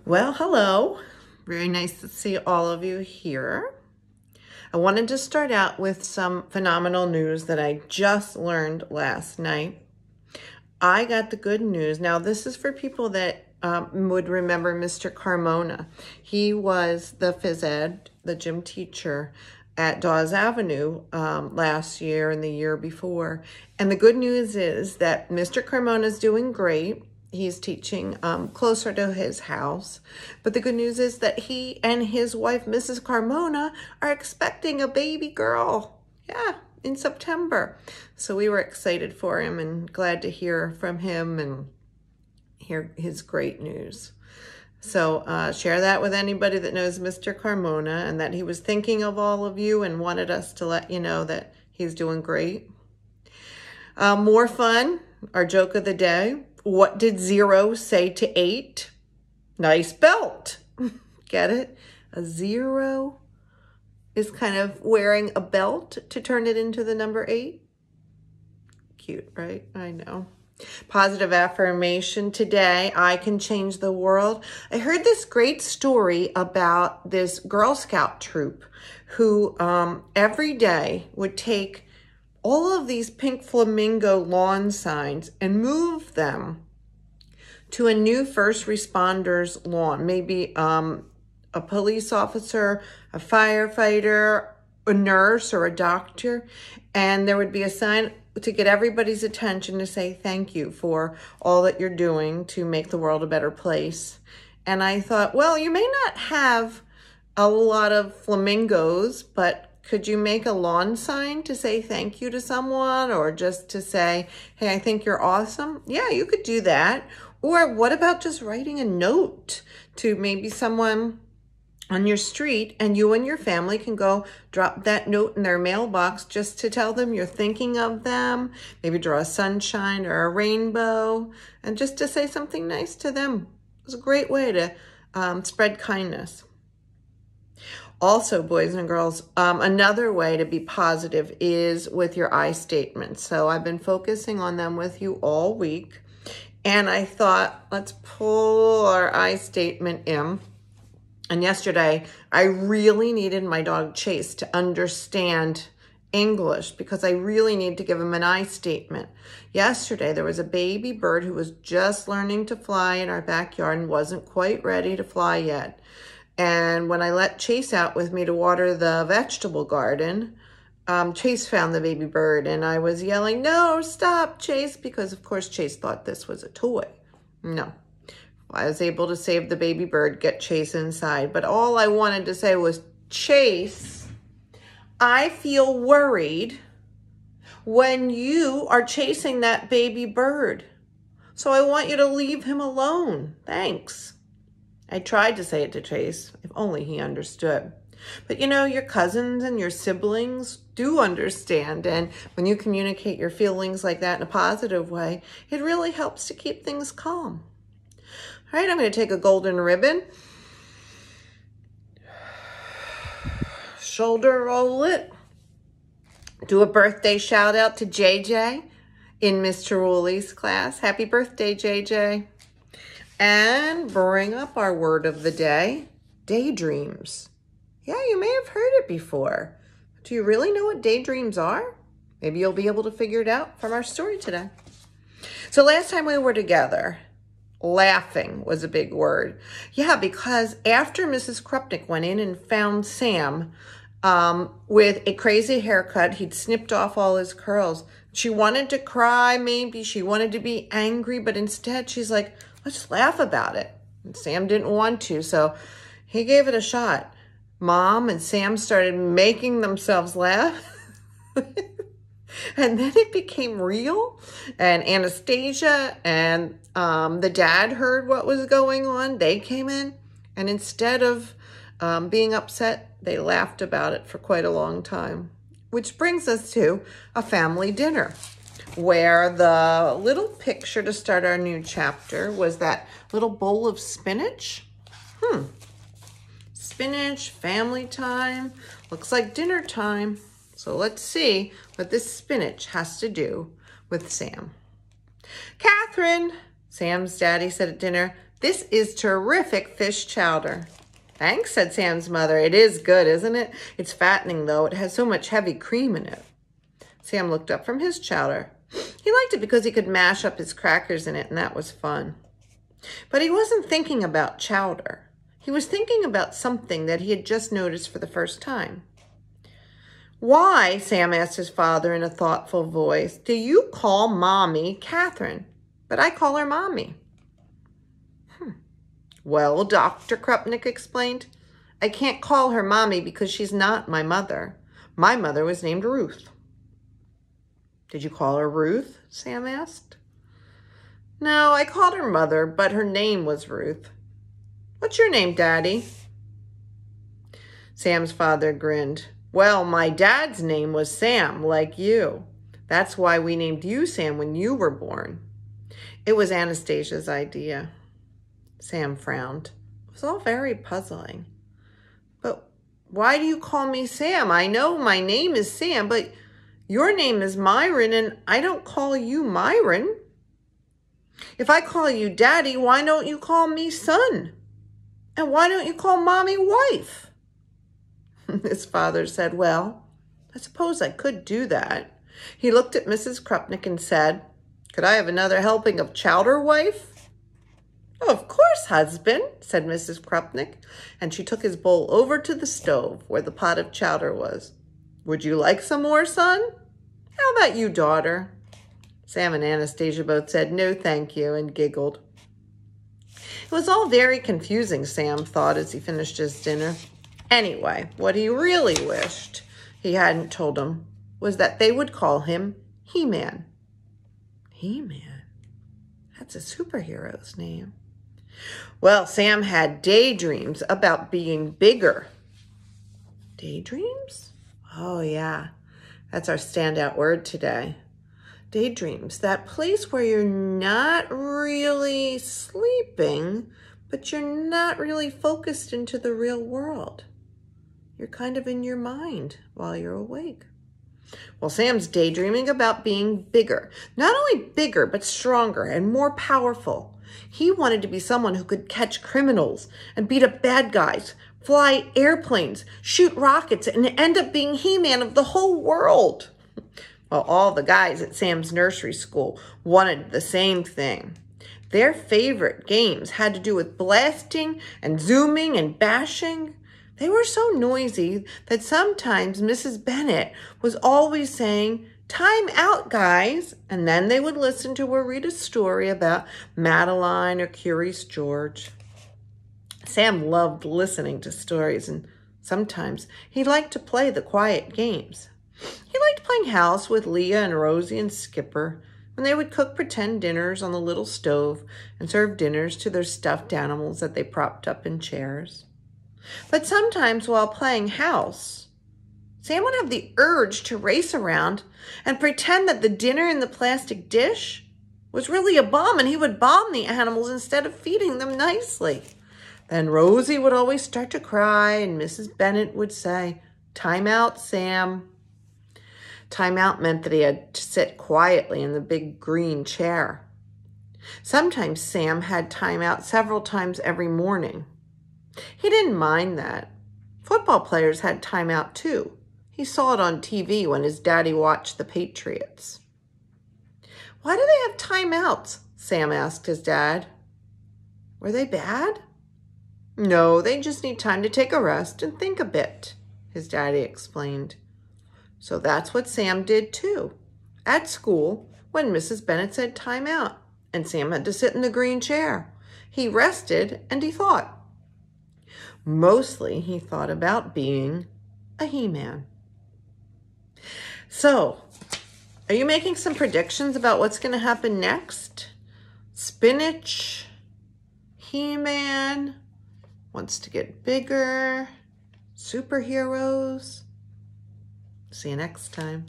Well, hello. Very nice to see all of you here. I wanted to start out with some phenomenal news that I just learned last night. I got the good news. Now, this is for people that would remember Mr. Carmona. He was the phys ed, the gym teacher at Dawes Avenue last year and the year before. And the good news is that Mr. Carmona is doing great. He's teaching closer to his house. But the good news is that he and his wife, Mrs. Carmona, are expecting a baby girl. Yeah, in September. So we were excited for him and glad to hear from him and hear his great news. So share that with anybody that knows Mr. Carmona and that he was thinking of all of you and wanted us to let you know that he's doing great. More fun, our joke of the day. What did 0 say to 8? Nice belt. Get it? A 0 is kind of wearing a belt to turn it into the number 8. Cute, right? I know. Positive affirmation today. I can change the world. I heard this great story about this Girl Scout troop who every day would take all of these pink flamingo lawn signs and move them to a new first responder's lawn. Maybe a police officer, a firefighter, a nurse, or a doctor. And there would be a sign to get everybody's attention to say thank you for all that you're doing to make the world a better place. And I thought, well, you may not have a lot of flamingos, but could you make a lawn sign to say thank you to someone or just to say, hey, I think you're awesome? Yeah, you could do that. Or what about just writing a note to maybe someone on your street and you and your family can go drop that note in their mailbox just to tell them you're thinking of them. Maybe draw a sunshine or a rainbow and just to say something nice to them. It's a great way to spread kindness. Also, boys and girls, another way to be positive is with your I statements. So I've been focusing on them with you all week. And I thought, let's pull our I statement in. And yesterday, I really needed my dog Chase to understand English because I really need to give him an I statement. Yesterday, there was a baby bird who was just learning to fly in our backyard and wasn't quite ready to fly yet. And when I let Chase out with me to water the vegetable garden, Chase found the baby bird and I was yelling, no, stop, Chase, because of course Chase thought this was a toy. No, I was able to save the baby bird, get Chase inside. But all I wanted to say was, Chase, I feel worried when you are chasing that baby bird. So I want you to leave him alone. Thanks. I tried to say it to Chase, if only he understood. But you know, your cousins and your siblings do understand. And when you communicate your feelings like that in a positive way, it really helps to keep things calm. All right, I'm going to take a golden ribbon. Shoulder roll it. Do a birthday shout out to JJ in Mr. Woolley's class. Happy birthday, JJ. And bring up our word of the day, daydreams. Yeah, you may have heard it before. Do you really know what daydreams are? Maybe you'll be able to figure it out from our story today. So last time we were together, laughing was a big word. Yeah, because after Mrs. Krupnick went in and found Sam with a crazy haircut, he'd snipped off all his curls. She wanted to cry, maybe. She wanted to be angry, but instead she's like, let's laugh about it. And Sam didn't want to, so he gave it a shot. Mom and Sam started making themselves laugh. And then it became real. And Anastasia and the dad heard what was going on. They came in. And instead of being upset, they laughed about it for quite a long time. Which brings us to a family dinner, where the little picture to start our new chapter was that little bowl of spinach. Spinach, family time, looks like dinner time. So let's see what this spinach has to do with Sam. Catherine, Sam's daddy said at dinner, This is terrific fish chowder. Thanks, said Sam's mother. It is good, isn't it? It's fattening, though. It has so much heavy cream in it. Sam looked up from his chowder. He liked it because he could mash up his crackers in it, and that was fun. But he wasn't thinking about chowder. He was thinking about something that he had just noticed for the first time. Why, Sam asked his father in a thoughtful voice, do you call Mommy Catherine, but I call her Mommy? Well, Dr. Krupnik explained, I can't call her Mommy because she's not my mother. My mother was named Ruth. Did you call her Ruth? Sam asked. No, I called her Mother, but her name was Ruth. What's your name, Daddy? Sam's father grinned. Well, my dad's name was Sam, like you. That's why we named you Sam when you were born. It was Anastasia's idea. Sam frowned. It was all very puzzling. But why do you call me Sam? I know my name is Sam, but your name is Myron, and I don't call you Myron. If I call you Daddy, why don't you call me son? And why don't you call Mommy wife? His father said, well, I suppose I could do that. He looked at Mrs. Krupnik and said, could I have another helping of chowder, wife? Oh, of course, husband, said Mrs. Krupnik, and she took his bowl over to the stove where the pot of chowder was. Would you like some more, son? How about you, daughter? Sam and Anastasia both said, no, thank you, and giggled. It was all very confusing, Sam thought as he finished his dinner. Anyway, what he really wished he hadn't told him was that they would call him He-Man. He-Man? That's a superhero's name. Well, Sam had daydreams about being bigger. Daydreams? Oh, yeah. That's our standout word today. Daydreams, that place where you're not really sleeping, but you're not really focused into the real world. You're kind of in your mind while you're awake. Well, Sam's daydreaming about being bigger. Not only bigger, but stronger and more powerful. He wanted to be someone who could catch criminals and beat up bad guys, fly airplanes, shoot rockets, and end up being He-Man of the whole world. Well, all the guys at Sam's nursery school wanted the same thing. Their favorite games had to do with blasting and zooming and bashing. They were so noisy that sometimes Mrs. Bennet was always saying, time out, guys. And then they would listen to her read a story about Madeline or Curious George. Sam loved listening to stories, and sometimes he liked to play the quiet games. He liked playing house with Leah and Rosie and Skipper when they would cook pretend dinners on the little stove and serve dinners to their stuffed animals that they propped up in chairs. But sometimes while playing house, Sam would have the urge to race around and pretend that the dinner in the plastic dish was really a bomb, and he would bomb the animals instead of feeding them nicely. Then Rosie would always start to cry, and Mrs. Bennet would say, time out, Sam. Time out meant that he had to sit quietly in the big green chair. Sometimes Sam had time out several times every morning. He didn't mind that. Football players had time out too. He saw it on TV when his daddy watched the Patriots. Why do they have timeouts? Sam asked his dad. Were they bad? No, they just need time to take a rest and think a bit, his daddy explained. So that's what Sam did too. At school, when Mrs. Bennet said time out, and Sam had to sit in the green chair. He rested and he thought. Mostly he thought about being a He-Man. So, are you making some predictions about what's going to happen next? Spinach, He-Man, wants to get bigger, superheroes. See you next time.